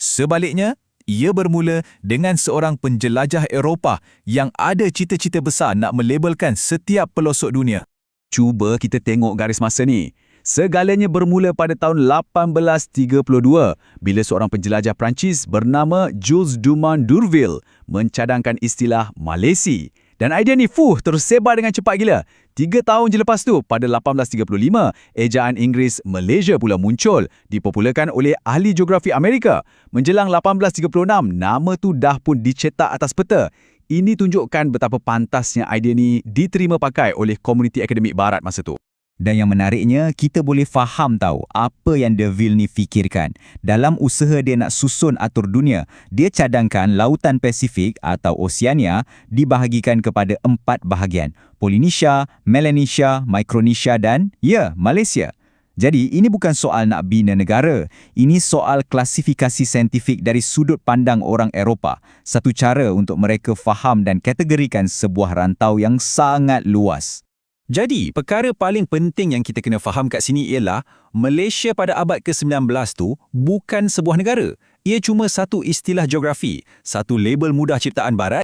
Sebaliknya, ia bermula dengan seorang penjelajah Eropah yang ada cita-cita besar nak melabelkan setiap pelosok dunia. Cuba kita tengok garis masa ni. Segalanya bermula pada tahun 1832 bila seorang penjelajah Perancis bernama Jules Dumont d'Urville mencadangkan istilah Malaysia. Dan idea ni terus sebar dengan cepat gila. 3 tahun je lepas tu, pada 1835, ejaan Inggeris Malaysia pula muncul, dipopularkan oleh ahli geografi Amerika. Menjelang 1836, nama tu dah pun dicetak atas peta. Ini tunjukkan betapa pantasnya idea ni diterima pakai oleh komuniti akademik barat masa tu. Dan yang menariknya, kita boleh faham tahu apa yang D'Urville ni fikirkan. Dalam usaha dia nak susun atur dunia, dia cadangkan Lautan Pasifik atau Oceania dibahagikan kepada 4 bahagian. Polynesia, Melanesia, Micronesia dan, Malaysia. Jadi, ini bukan soal nak bina negara. Ini soal klasifikasi saintifik dari sudut pandang orang Eropah. Satu cara untuk mereka faham dan kategorikan sebuah rantau yang sangat luas. Jadi, perkara paling penting yang kita kena faham kat sini ialah Malaysia pada abad ke-19 tu bukan sebuah negara. Ia cuma satu istilah geografi, satu label mudah ciptaan barat